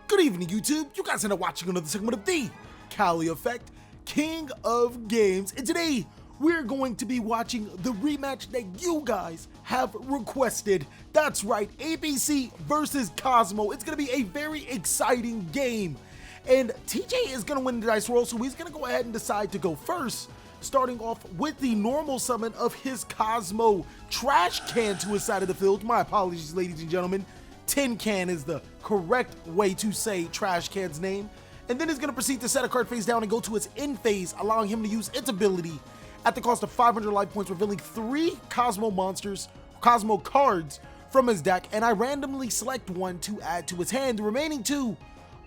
Good evening, YouTube. You guys end up watching another segment of the TheCaliEffect, King of Games, and today we're going to be watching the rematch that you guys have requested. That's right, ABC versus Kozmo. It's going to be a very exciting game, and TJ is going to win the dice roll, so he's going to go ahead and decide to go first, starting off with the normal summon of his Kozmo trash can to his side of the field. My apologies, ladies and gentlemen. Tin can is the correct way to say trash can's name. And then he's going to proceed to set a card face down and go to its end phase, allowing him to use its ability at the cost of 500 life points, revealing 3 Kozmo cards from his deck, and I randomly select one to add to his hand. The remaining 2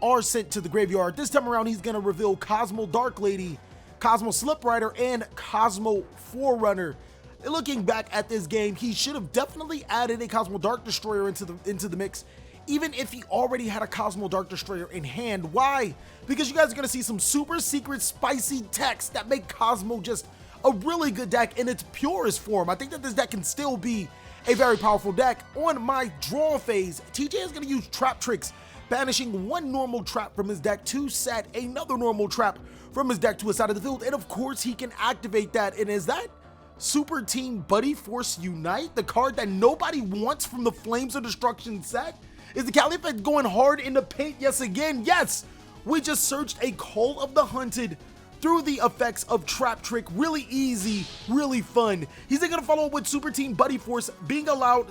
are sent to the graveyard. This time around, he's going to reveal Kozmo Dark Lady, Kozmo Slip Rider, and Kozmo Forerunner. Looking back at this game, he should have definitely added a Kozmo Dark Destroyer into the mix, even if he already had a Kozmo Dark Destroyer in hand. Why? Because you guys are going to see some super secret spicy techs that make Kozmo just a really good deck in its purest form. I think that this deck can still be a very powerful deck. On my draw phase, TJ is going to use Trap Tricks, banishing 1 normal trap from his deck to set another normal trap from his deck to his side of the field, and of course he can activate that. And is that Super Team Buddy Force Unite, the card that nobody wants from the Flames of Destruction set? Is the TheCaliEffect going hard in the paint yes again? Yes! We just searched a Call of the Hunted through the effects of Trap Trick. Really easy, really fun. He's then going to follow up with Super Team Buddy Force,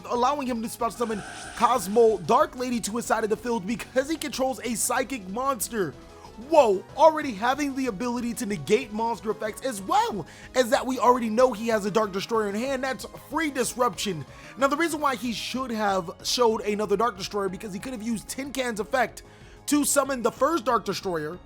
allowing him to spell summon Kozmo Dark Lady to his side of the field because he controls a psychic monster. Whoa, already having the ability to negate monster effects, as well as that we already know he has a Dark Destroyer in hand. That's free disruption. Now, the reason why he should have showed another Dark Destroyer, because he could have used Tin Can's effect to summon the first Dark Destroyer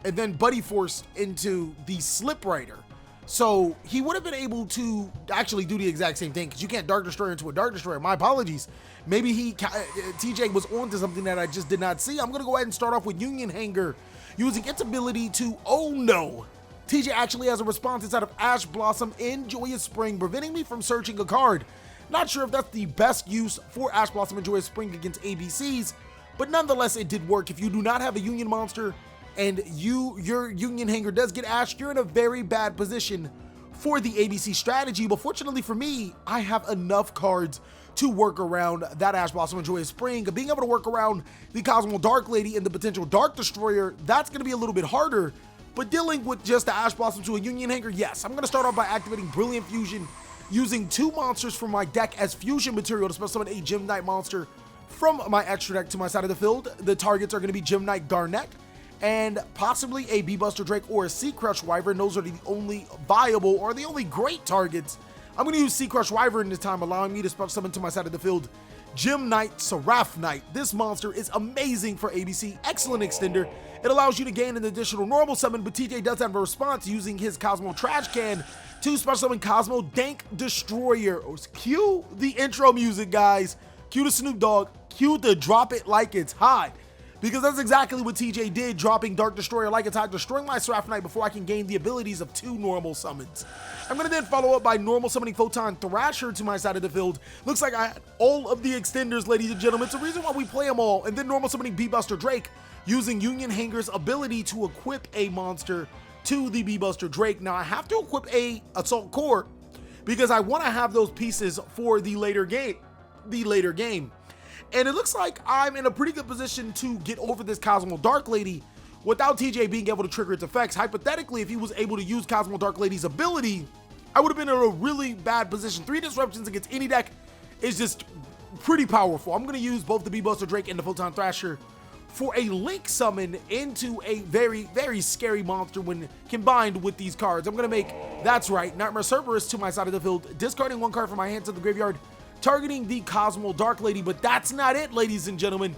and then Buddy Force into the Slip Rider. So he would have been able to actually do the exact same thing, because you can't Dark Destroyer into a Dark Destroyer. My apologies. Maybe TJ was onto something that I just did not see. I'm going to go ahead and start off with Union Hanger, using its ability to, oh no, TJ actually has a response inside of Ash Blossom and Joyous Spring, preventing me from searching a card. Not sure if that's the best use for Ash Blossom and Joyous Spring against ABCs, but nonetheless it did work. If you do not have a Union monster and your Union Hanger does get Ash, you're in a very bad position for the ABC strategy. But fortunately for me, I have enough cards to work around that Ash Blossom and Joyous Spring. Being able to work around the Kozmo Dark Lady and the potential Dark Destroyer, that's going to be a little bit harder. But dealing with just the Ash Blossom to a Union Hanger, yes, I'm going to start off by activating Brilliant Fusion, using 2 monsters from my deck as fusion material to spell summon a Gem Knight monster from my extra deck to my side of the field. The targets are going to be Gem Knight Garnet and possibly a Bee-Buster Drake or a Sea Crush Wyvern. Those are the only viable or the only great targets. I'm going to use Sea Crush Wyvern this time, allowing me to spell summon to my side of the field Gem Knight Seraph Knight. This monster is amazing for ABC. Excellent extender. It allows you to gain an additional normal summon, but TJ does have a response using his Kozmo Trash Can to special summon Kozmo Dank Destroyer. Cue the intro music, guys. Cue the Snoop Dogg. Cue the Drop It Like It's Hot. Because that's exactly what TJ did, dropping Dark Destroyer like it's hot, destroying my Seraph Knight before I can gain the abilities of 2 normal summons. I'm going to then follow up by normal summoning Photon Thrasher to my side of the field. Looks like I had all of the extenders, ladies and gentlemen. It's the reason why we play them all. And then normal summoning Bee-Buster Drake, using Union Hanger's ability to equip a monster to the Bee-Buster Drake. Now, I have to equip a Assault Core because I want to have those pieces for the later game. And it looks like I'm in a pretty good position to get over this Kozmo Dark Lady without TJ being able to trigger its effects. Hypothetically, if he was able to use Kozmo Dark Lady's ability, I would have been in a really bad position. 3 disruptions against any deck is just pretty powerful. I'm going to use both the Bee-Buster Drake and the Photon Thrasher for a link summon into a very, very scary monster when combined with these cards. I'm going to make, that's right, Nightmare Cerberus to my side of the field, discarding 1 card from my hand to the graveyard, targeting the Kozmo Dark Lady. But that's not it, ladies and gentlemen.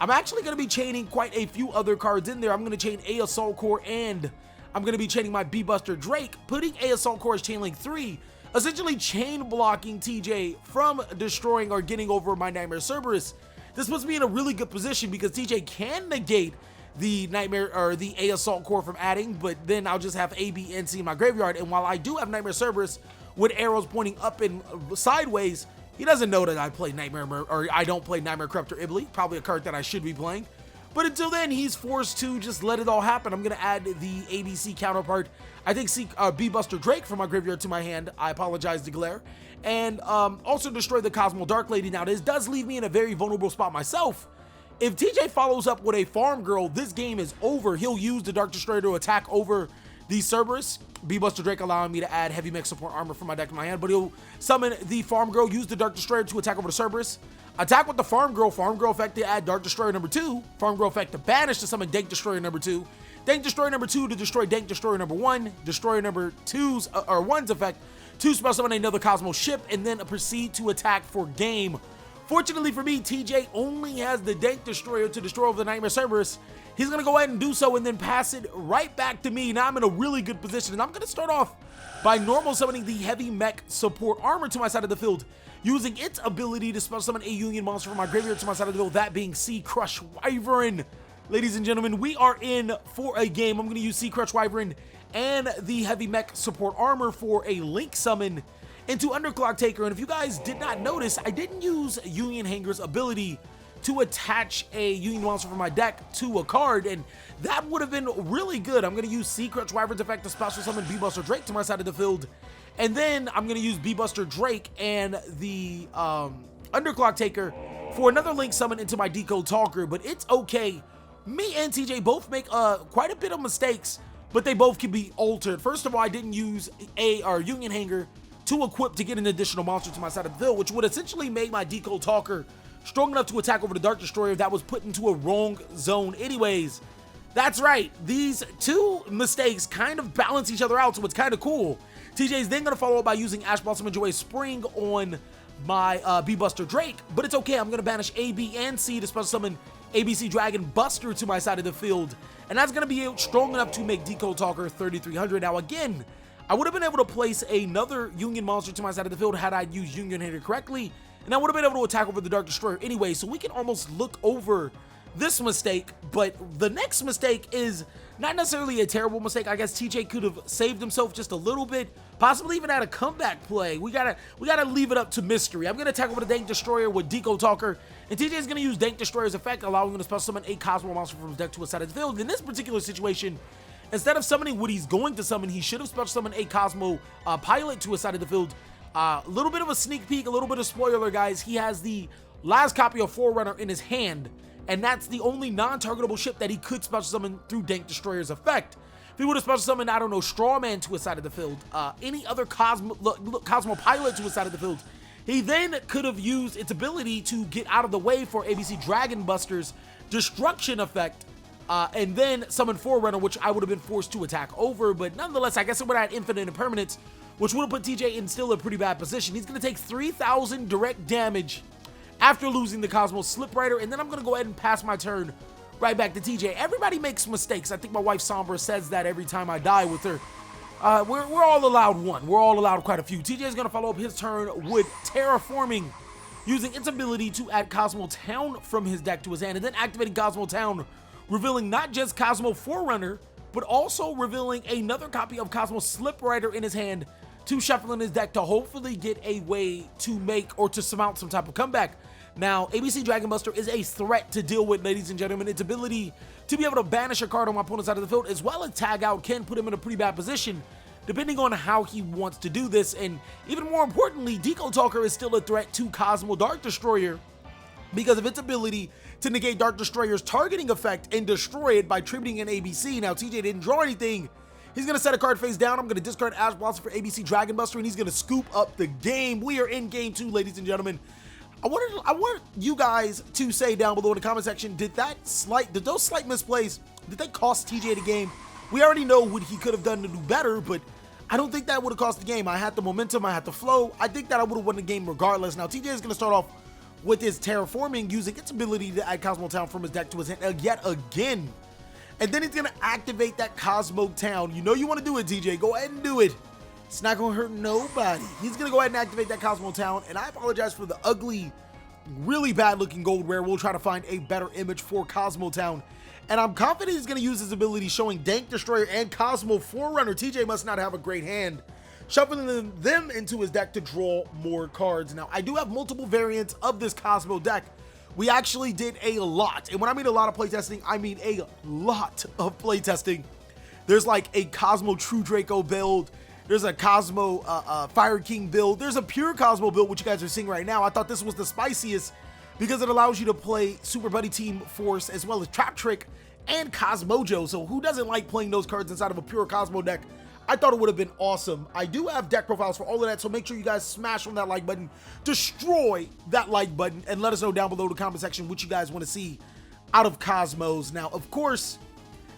I'm actually going to be chaining quite a few other cards in there. I'm going to chain a Assault Core, and I'm going to be chaining my Bee-Buster Drake, putting a Assault Core as chain link 3, essentially chain blocking TJ from destroying or getting over my Nightmare Cerberus. This puts me in a really good position because TJ can negate the Nightmare or the A Assault Core from adding, but then I'll just have A, B, and C in my graveyard. And while I do have Nightmare Cerberus with arrows pointing up and sideways, he doesn't know that I play Nightmare, or I don't play Nightmare Corruptor Ibly, probably a card that I should be playing. But until then, he's forced to just let it all happen. I'm going to add the ABC counterpart. I think B-Buster Drake from my graveyard to my hand. I apologize, Declare. And also destroy the Kozmo Dark Lady. Now, this does leave me in a very vulnerable spot myself. If TJ follows up with a Farm Girl, this game is over. He'll use the Dark Destroyer to attack over the Cerberus. B-Buster Drake allowing me to add heavy mech support armor from my deck to my hand, but he'll summon the Farm Girl, use the Dark Destroyer to attack over the Cerberus. Attack with the Farm Girl effect to add Dark Destroyer number 2. Farm Girl effect to banish to summon Dank Destroyer number 2. Dank Destroyer number 2 to destroy Dank Destroyer number 1. Destroyer number 2's or 1's effect to spell summon another Kozmo ship, and then proceed to attack for game. Fortunately for me, TJ only has the Dank Destroyer to destroy over the Nightmare Cerberus. He's going to go ahead and do so and then pass it right back to me. Now I'm in a really good position, and I'm going to start off by normal summoning the heavy mech support armor to my side of the field, using its ability to spell summon a Union monster from my graveyard to my side of the field, that being Sea Crush Wyvern. Ladies and gentlemen, we are in for a game. I'm going to use Sea Crush Wyvern and the heavy mech support armor for a link summon into Underclock Taker. And if you guys did not notice, I didn't use Union Hanger's ability to attach a Union monster from my deck to a card, and that would have been really good. I'm going to use Sea Crush Wyvern's effect to special summon B-Buster Drake to my side of the field, and then I'm going to use B-Buster Drake and the Underclock Taker for another link summon into my Decode Talker. But it's okay. Me and TJ both make quite a bit of mistakes, but they both can be altered. First of all, I didn't use Union Hanger to equip to get an additional monster to my side of the field, which would essentially make my Decode Talker strong enough to attack over the Dark Destroyer that was put into a wrong zone anyways. That's right, these two mistakes kind of balance each other out, so it's kind of cool. TJ's then going to follow up by using Ash Blossom and Joy Spring on my B-Buster Drake, but it's okay. I'm going to banish A, B, and C to special summon ABC Dragon Buster to my side of the field, and that's going to be strong enough to make Decode Talker 3,300. Now again, I would have been able to place another Union monster to my side of the field had I used Union Hanger correctly, and I would have been able to attack over the Dark Destroyer anyway, so we can almost look over this mistake. But the next mistake is not necessarily a terrible mistake. I guess TJ could have saved himself just a little bit, possibly even had a comeback play. We gotta leave it up to mystery. I'm gonna attack over the Dank Destroyer with Decode Talker, and TJ is gonna use Dank Destroyer's effect, allowing him to special summon a Kozmo monster from his deck to his side of the field. In this particular situation, instead of summoning what he's going to summon, he should have special summoned a Kozmo pilot to his side of the field. A little bit of a sneak peek, a little bit of spoiler, guys. He has the last copy of Forerunner in his hand, and that's the only non-targetable ship that he could special summon through Dank Destroyer's effect. If he would have special summoned, I don't know, Strawman to his side of the field, any other Kozmo pilot to his side of the field, he then could have used its ability to get out of the way for ABC Dragon Buster's destruction effect, and then summon Forerunner, which I would have been forced to attack over. But nonetheless, I guess it would have had infinite impermanence, which would have put TJ in still a pretty bad position. He's going to take 3,000 direct damage after losing the Kozmo Slip Rider, and then I'm going to go ahead and pass my turn right back to TJ. Everybody makes mistakes. I think my wife Sombra says that every time I die with her. We're all allowed one. We're all allowed quite a few. TJ is going to follow up his turn with Terraforming, using its ability to add Kozmo Town from his deck to his hand, and then activating Kozmo Town, revealing not just Kozmo Forerunner, but also revealing another copy of Kozmo Slip Rider in his hand to shuffle in his deck to hopefully get a way to make or to surmount some type of comeback. Now, ABC Dragon Buster is a threat to deal with, ladies and gentlemen. Its ability to be able to banish a card on my opponent's side of the field, as well as tag out, can put him in a pretty bad position, depending on how he wants to do this. And even more importantly, Decode Talker is still a threat to Kozmo Dark Destroyer because of its ability to negate Dark Destroyer's targeting effect and destroy it by tributing an ABC. Now, TJ didn't draw anything. He's going to set a card face down. I'm going to discard Ash Blossom for ABC Dragon Buster, and he's going to scoop up the game. We are in game 2, ladies and gentlemen. I want you guys to say down below in the comment section, did those slight misplays, did they cost TJ the game? We already know what he could have done to do better, but I don't think that would have cost the game. I had the momentum, I had the flow. I think that I would have won the game regardless. Now, TJ is going to start off with his Terraforming, using its ability to add Kozmo Town from his deck to his hand yet again. And then he's going to activate that Kozmo Town. You know you want to do it, TJ. Go ahead and do it. It's not going to hurt nobody. He's going to go ahead and activate that Kozmo Town. And I apologize for the ugly, really bad looking gold rare. We'll try to find a better image for Kozmo Town. And I'm confident he's going to use his ability showing Dank Destroyer and Kozmo Forerunner. TJ must not have a great hand, shuffling them into his deck to draw more cards. Now, I do have multiple variants of this Kozmo deck, we actually did a lot. And when I mean a lot of playtesting, I mean a lot of playtesting. There's like a Kozmo True Draco build. There's a Kozmo Fire King build. There's a pure Kozmo build, which you guys are seeing right now. I thought this was the spiciest because it allows you to play Super Buddy Team Force as well as Trap Trick and Cosmojo. So who doesn't like playing those cards inside of a pure Kozmo deck? I thought it would have been awesome. I do have deck profiles for all of that, so make sure you guys smash on that like button, destroy that like button, and let us know down below in the comment section what you guys want to see out of Cosmos. Now, of course,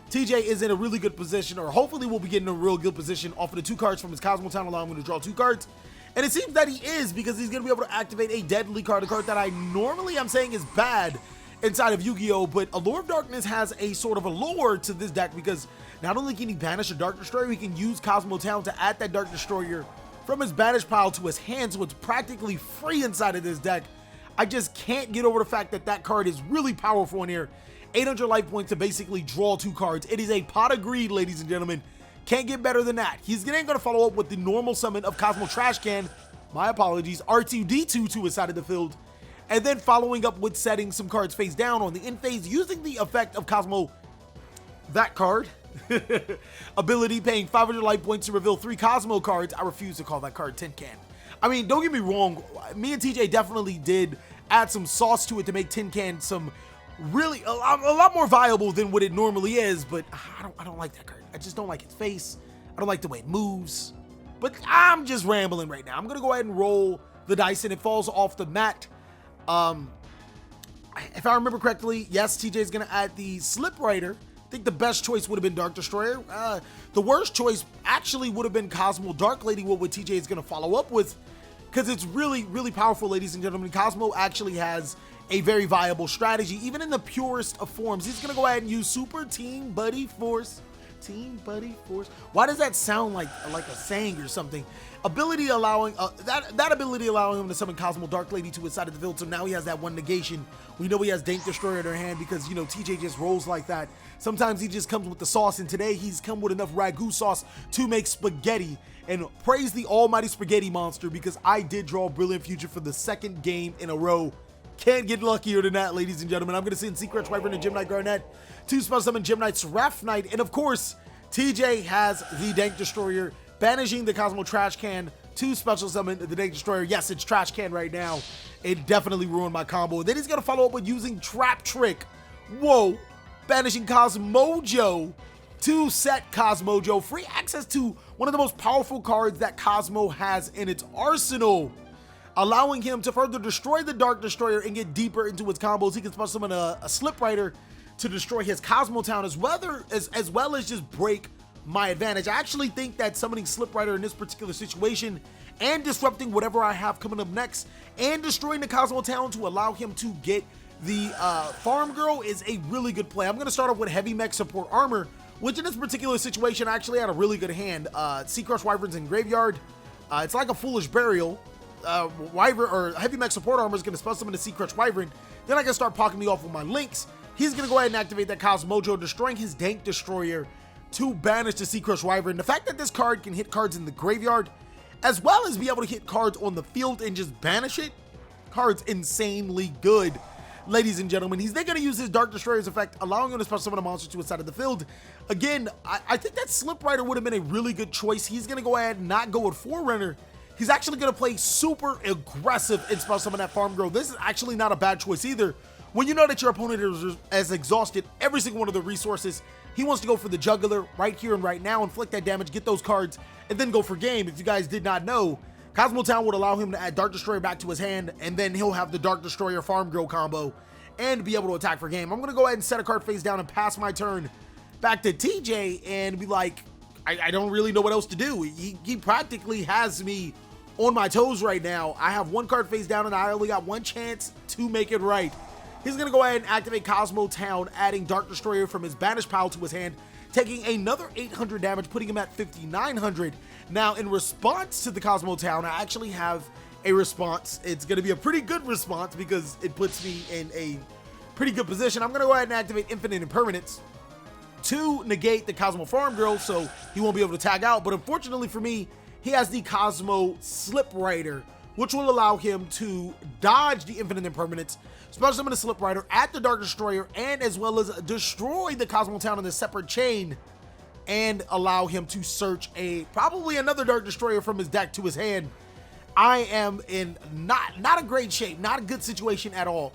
TJ is in a really good position, or hopefully will be getting a real good position off of the 2 cards from his Cosmo Town, allowing him to draw 2 cards. And it seems that he is, because he's going to be able to activate a deadly card, a card that I normally am saying is bad inside of Yu-Gi-Oh! But Allure of Darkness has a sort of allure to this deck, because not only can he banish a Dark Destroyer, he can use Cosmo Town to add that Dark Destroyer from his banish pile to his hand, so it's practically free inside of this deck. I just can't get over the fact that that card is really powerful in here. 800 life points to basically draw 2 cards. It is a pot of greed, ladies and gentlemen. Can't get better than that. He's then going to follow up with the normal summon of Cosmo Trash Can, my apologies, R2D2 to his side of the field, and then following up with setting some cards face down on the end phase using the effect of Cosmo, that card, ability, paying 500 life points to reveal 3 Cosmo cards. I refuse to call that card Tin Can. I mean, don't get me wrong, me and TJ definitely did add some sauce to it to make Tin Can some really a lot more viable than what it normally is, but I don't like that card. I just don't like its face. I don't like the way it moves. But I'm just rambling right now. I'm gonna go ahead and roll the dice, and it falls off the mat. If I remember correctly, yes, TJ is gonna add the Slip Rider. I think the best choice would have been Dark Destroyer. The worst choice actually would have been Cosmo Dark Lady, what TJ is gonna follow up with, because it's really, really powerful, ladies and gentlemen. Cosmo actually has a very viable strategy, even in the purest of forms. He's gonna go ahead and use Super Team Buddy Force. Team Buddy Force. Why does that sound like a saying or something? Ability allowing that ability allowing him to summon Cosmo Dark Lady to his side of the field. So now he has that one negation. We know he has Dank Destroyer in her hand because, you know, TJ just rolls like that. Sometimes he just comes with the sauce, and today he's come with enough ragu sauce to make spaghetti. And praise the almighty spaghetti monster, because I did draw Brilliant Future for the 2nd game in a row. Can't get luckier than that, ladies and gentlemen. I'm going to send Secret Wyvern and Gem Knight Garnet, 2 spell summon Gem Knight's Seraph Knight, and of course, TJ has the Dank Destroyer, banishing the Cosmo Trash Can, 2 special summon the Dank Destroyer. Yes, it's Trash Can right now. It definitely ruined my combo. Then he's going to follow up with using Trap Trick. Whoa. Banishing Cosmojo to set Cosmojo. Free access to one of the most powerful cards that Cosmo has in its arsenal, allowing him to further destroy the Dark Destroyer and get deeper into his combos. He can special summon a Slip Rider to destroy his Cosmo Town, as well as just break my advantage. I actually think that summoning Slip Rider in this particular situation and disrupting whatever I have coming up next and destroying the Cosmo Town to allow him to get the Farm Girl is a really good play. I'm going to start off with Heavy Mech Support Armor, which in this particular situation actually had a really good hand. Sea Crush Wyverns in Graveyard. It's like a Foolish Burial. Wyvern or Heavy Mech Support Armor is going to spell summon the Sea Crush Wyvern. Then I can start pocketing me off with my links. He's going to go ahead and activate that Cosmojo, destroying his Dank Destroyer to banish the Sea Crush Wyvern. The fact that this card can hit cards in the graveyard, as well as be able to hit cards on the field and just banish it, card's insanely good, ladies and gentlemen. He's then going to use his Dark Destroyer's effect, allowing him to special summon a monster to his side of the field. Again, I think that Slip Rider would have been a really good choice. He's going to go ahead and not go with Forerunner. He's actually going to play super aggressive and special summon that Farm Girl. This is actually not a bad choice either. When you know that your opponent has exhausted every single one of the resources, he wants to go for the Juggler right here and right now, inflict that damage, get those cards, and then go for game. If you guys did not know, Cosmo Town would allow him to add Dark Destroyer back to his hand, and then he'll have the Dark Destroyer Farm Girl combo and be able to attack for game. I'm going to go ahead and set a card face down and pass my turn back to TJ and be like, I don't really know what else to do. He practically has me on my toes right now. I have 1 card face down, and I only got 1 chance to make it right. He's going to go ahead and activate Cosmo Town, adding Dark Destroyer from his Banish pile to his hand, taking another 800 damage, putting him at 5,900. Now, in response to the Cosmo Town, I actually have a response. It's going to be a pretty good response because it puts me in a pretty good position. I'm going to go ahead and activate Infinite Impermanence to negate the Cosmo Farm Girl, so he won't be able to tag out. But unfortunately for me, he has the Cosmo Slip Rider, which will allow him to dodge the Infinite Impermanence, special summon a Slip Rider at the Dark Destroyer, and as well as destroy the Kozmo Town in a separate chain, and allow him to search probably another Dark Destroyer from his deck to his hand. I am in not a great shape, not a good situation at all.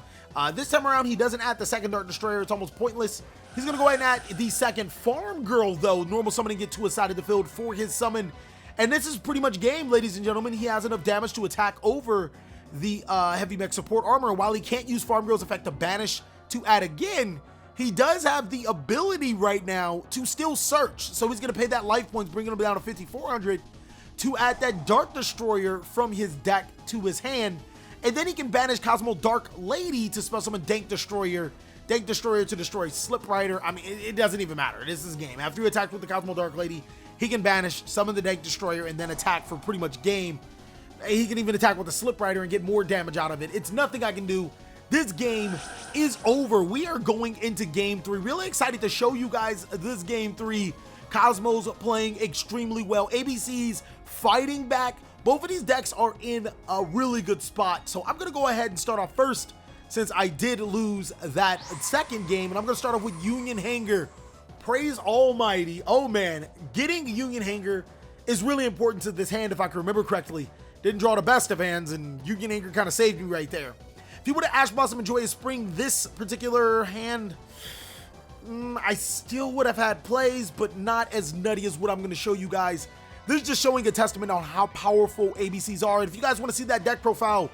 This time around, he doesn't add the second Dark Destroyer. It's almost pointless. He's going to go ahead and add the second Farm Girl, though. Normal summoning it to a side of the field for his summon. And this is pretty much game, ladies and gentlemen. He has enough damage to attack over the Heavy Mech Support Armor. And while he can't use Farm Girl's effect to banish to add again, he does have the ability right now to still search. So he's going to pay that life points, bringing him down to 5,400 to add that Dark Destroyer from his deck to his hand. And then he can banish Kozmo Dark Lady to special summon Dank Destroyer to destroy Slip Rider. I mean, it doesn't even matter. This is game. After you attack with the Kozmo Dark Lady, he can banish, summon the Dank Destroyer, and then attack for pretty much game. He can even attack with the Slip Rider and get more damage out of it. It's nothing I can do. This game is over. We are going into game 3. Really excited to show you guys this game 3. Kozmo's playing extremely well. ABC's fighting back. Both of these decks are in a really good spot. So I'm going to go ahead and start off first, since I did lose that second game, and I'm going to start off with Union Hanger. Praise Almighty. Oh man, getting Union Hanger is really important to this hand if I can remember correctly. Didn't draw the best of hands, and Union Hanger kind of saved me right there. If you would have Ash Blossom and Joyous Spring this particular hand, I still would have had plays, but not as nutty as what I'm going to show you guys. This is just showing a testament on how powerful ABCs are. And if you guys want to see that deck profile,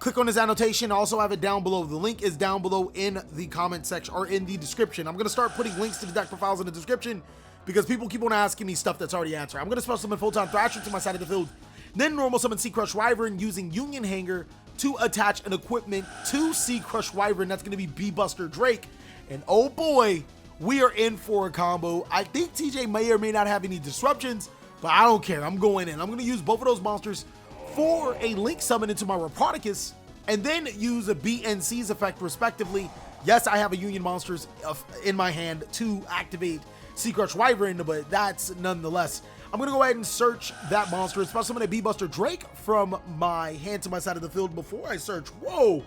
click on his annotation. I also have it down below. The link is down below in the comment section or in the description. I'm going to start putting links to the deck profiles in the description because people keep on asking me stuff that's already answered. I'm going to special summon Photon Thrasher to my side of the field, then normal summon Sea Crush Wyvern using Union Hanger to attach an equipment to Sea Crush Wyvern. That's going to be Bee-Buster Drake. And oh boy, we are in for a combo. I think TJ may or may not have any disruptions, but I don't care. I'm going in. I'm going to use both of those monsters for a link summon into my Reproticus, and then use a B and C's effect respectively. Yes, I have a Union monsters in my hand to activate Sea Crush Wyvern, but that's nonetheless. I'm going to go ahead and search that monster, especially summon a Bee-Buster Drake from my hand to my side of the field before I search. Whoa!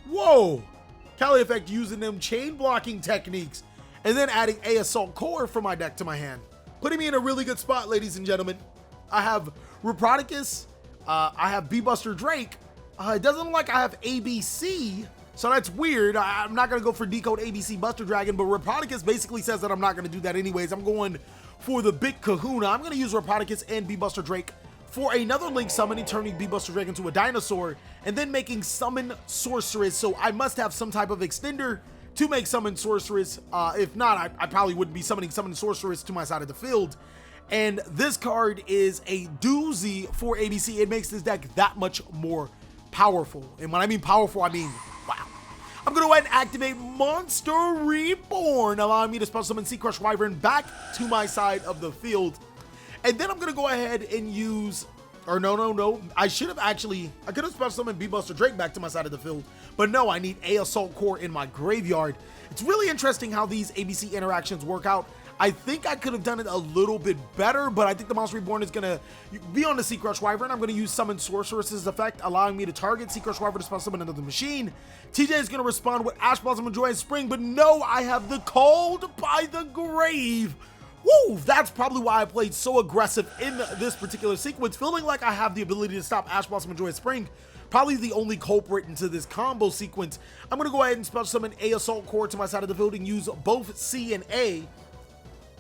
Whoa! TheCaliEffect using them chain blocking techniques, and then adding a Assault Core from my deck to my hand, putting me in a really good spot, ladies and gentlemen. I have Reproticus, I have Bee-Buster Drake. It doesn't look like I have ABC, so that's weird. I'm not going to go for Decode ABC Buster Dragon, but Reproticus basically says that I'm not going to do that anyways. I'm going for the Big Kahuna. I'm going to use Reproticus and Bee-Buster Drake for another link summon, turning Bee-Buster Drake into a dinosaur, and then making Summon Sorceress. So I must have some type of extender to make Summon Sorceress. If not, I probably wouldn't be summoning Summon Sorceress to my side of the field. And this card is a doozy for ABC. It makes this deck that much more powerful. And when I mean powerful, I mean wow. I'm going to go ahead and activate Monster Reborn, allowing me to special summon Sea Crush Wyvern back to my side of the field. And then I'm going to go ahead and use, or no. I should have actually, I could have special summoned Bee-Buster Drake back to my side of the field. But no, I need a Assault Core in my graveyard. It's really interesting how these ABC interactions work out. I think I could have done it a little bit better, but I think the Monster Reborn is going to be on the Sea Crush Wyvern. I'm going to use Summon Sorceress's effect, allowing me to target Sea Crush Wyvern to special summon another machine. TJ is going to respond with Ash Blossom and Joyous Spring, but no, I have the Called by the Grave. Woo! That's probably why I played so aggressive in this particular sequence, feeling like I have the ability to stop Ash Blossom and Joyous Spring. Probably the only culprit into this combo sequence. I'm going to go ahead and special summon a Assault Core to my side of the field and use both C and A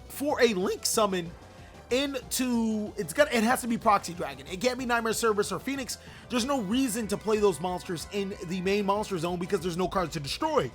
for a link summon into, it has to be Proxy Dragon. It can't be Nightmare Cerberus or Phoenix. There's no reason to play those monsters in the main monster zone because there's no cards to destroy.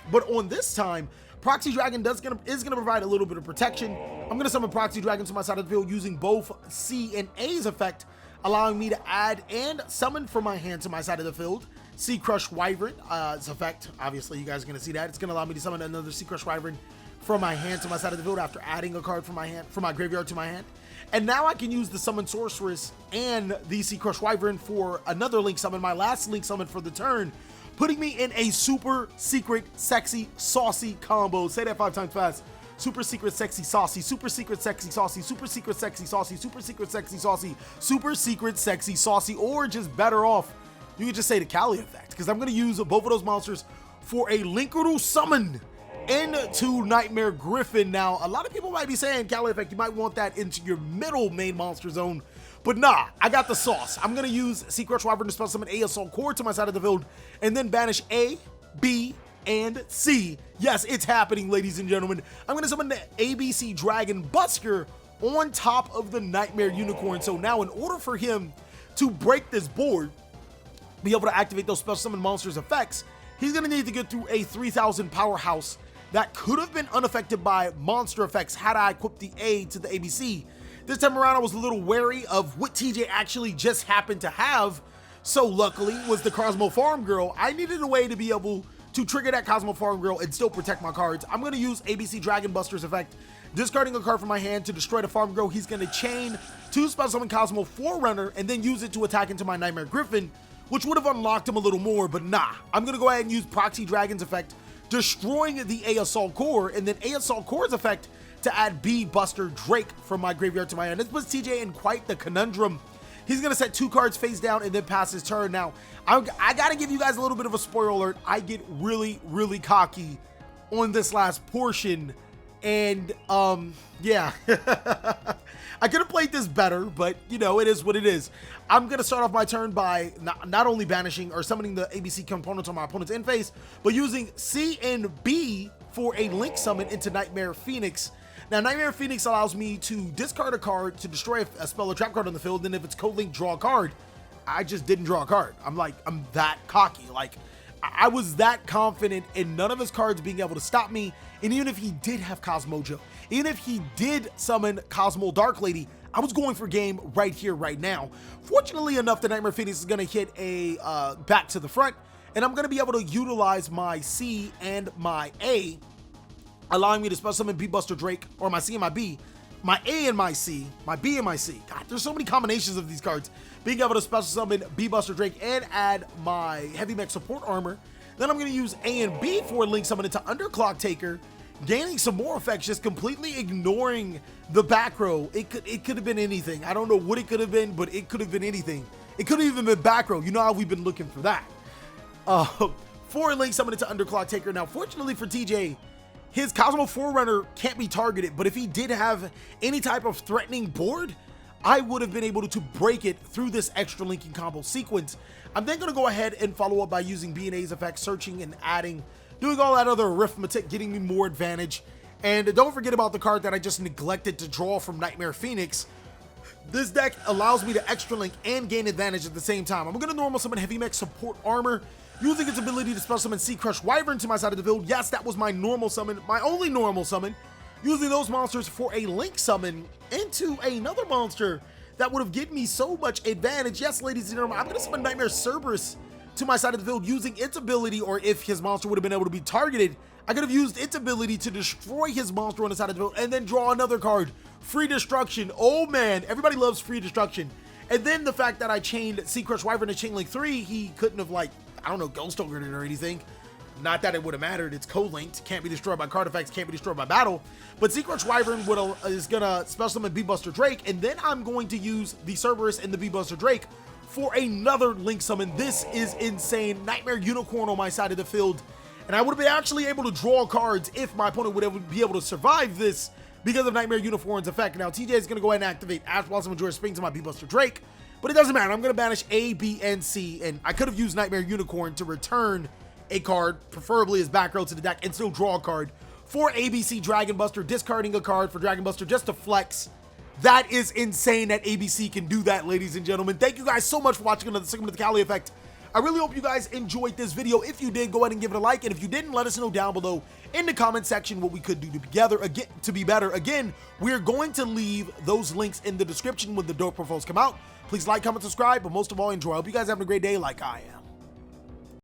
But on this time, Proxy Dragon is gonna provide a little bit of protection. I'm gonna summon Proxy Dragon to my side of the field using both C and A's effect, allowing me to add and summon from my hand to my side of the field Sea Crush Wyvern. Its effect, obviously you guys are gonna see that. It's gonna allow me to summon another Sea Crush Wyvern from my hand to my side of the field after adding a card from my graveyard to my hand. And now I can use the Summon Sorceress and the Sea Crush Wyvern for another link summon, my last link summon for the turn, putting me in a super secret, sexy, saucy combo. Say that 5 times fast. super secret sexy saucy, super secret sexy saucy, super secret sexy saucy, super secret sexy saucy, super secret sexy saucy, or just better off, you could just say TheCaliEffect, because I'm going to use both of those monsters for a Linkuru summon into Nightmare Griffin. Now, a lot of people might be saying, TheCaliEffect, you might want that into your middle main monster zone, but nah, I got the sauce. I'm going to use Secret Wyvern to spell summon A Assault Core to my side of the field, and then banish A, B, and C. Yes, it's happening, ladies and gentlemen. I'm going to summon the ABC Dragon Busker on top of the Nightmare Unicorn. So now, in order for him to break this board, be able to activate those special summon monsters effects, he's going to need to get through a 3000 powerhouse that could have been unaffected by monster effects had I equipped the A to the ABC. This time around, I was a little wary of what TJ actually just happened to have. So luckily, was the Kozmo Farm Girl. I needed a way to be able to trigger that Kozmo Farm Girl and still protect my cards. I'm going to use ABC Dragon Buster's effect, discarding a card from my hand to destroy the Farm Girl. He's going to chain 2 special summon Kozmo Forerunner and then use it to attack into my Nightmare Griffin, which would have unlocked him a little more, but nah. I'm going to go ahead and use Proxy Dragon's effect, destroying the A Assault Core, and then A Assault Core's effect to add B Buster Drake from my graveyard to my hand. This puts TJ in quite the conundrum. He's going to set 2 cards face down and then pass his turn. Now, I got to give you guys a little bit of a spoiler alert. I get really, really cocky on this last portion. And, yeah. I could have played this better, but, you know, it is what it is. I'm going to start off my turn by not only banishing or summoning the ABC components on my opponent's end phase, but using C and B for a link summon into Nightmare Phoenix. Now, Nightmare Phoenix allows me to discard a card to destroy a spell or trap card on the field, and if it's code link, draw a card. I just didn't draw a card. I'm that cocky. Like, I was that confident in none of his cards being able to stop me, and even if he did have Cosmojo, even if he did summon Cosmo Dark Lady, I was going for game right here, right now. Fortunately enough, the Nightmare Phoenix is going to hit a back to the front, and I'm going to be able to utilize my C and my A, allowing me to special summon B Buster Drake, or my C and my B, my A and my C, my B and my C. God, there's so many combinations of these cards. Being able to special summon B Buster Drake and add my Heavy Mech Support Armor. Then I'm going to use A and B for a link summon into Underclock Taker, gaining some more effects, just completely ignoring the back row. It could have been anything. I don't know what it could have been, but it could have been anything. It could have even been back row. You know how we've been looking for that. For a link summon into Underclock Taker. Now, fortunately for TJ, his Cosmo Forerunner can't be targeted, but if he did have any type of threatening board, I would have been able to break it through this extra linking combo sequence. I'm then going to go ahead and follow up by using B and A's effect, searching and adding, doing all that other arithmetic, getting me more advantage. And don't forget about the card that I just neglected to draw from Nightmare Phoenix. This deck allows me to extra link and gain advantage at the same time. I'm going to normal summon Heavy Mech Support Armor, using its ability to special summon Sea Crush Wyvern to my side of the field. Yes, that was my normal summon, my only normal summon. Using those monsters for a link summon into another monster that would have given me so much advantage. Yes, ladies and gentlemen, I'm going to summon Nightmare Cerberus to my side of the field using its ability, or if his monster would have been able to be targeted, I could have used its ability to destroy his monster on the side of the field and then draw another card. Free Destruction. Oh man, everybody loves Free Destruction. And then the fact that I chained Sea Crush Wyvern to Chain Link 3, he couldn't have, like, I don't know, Ghost Ogred it or anything. Not that it would have mattered. It's code-linked. Can't be destroyed by card effects. Can't be destroyed by battle. But Sea Crush Wyvern is going to special summon B Buster Drake. And then I'm going to use the Cerberus and the B Buster Drake for another link summon. This is insane. Nightmare Unicorn on my side of the field. And I would have been actually able to draw cards if my opponent would be able to survive this because of Nightmare Unicorn's effect. Now, TJ is going to go ahead and activate Ash Blossom Majora Spring to my B Buster Drake. But it doesn't matter. I'm going to banish A, B, and C. And I could have used Nightmare Unicorn to return a card, preferably as back row to the deck, and still draw a card for ABC Dragon Buster, discarding a card for Dragon Buster just to flex. That is insane that ABC can do that, ladies and gentlemen. Thank you guys so much for watching another segment of the TheCaliEffect. I really hope you guys enjoyed this video. If you did, go ahead and give it a like, and if you didn't, let us know down below in the comment section what we could do together again to be better. Again, we're going to leave those links in the description when the dope profiles come out. Please like, comment, subscribe, but most of all, enjoy. I hope you guys are having a great day like I am.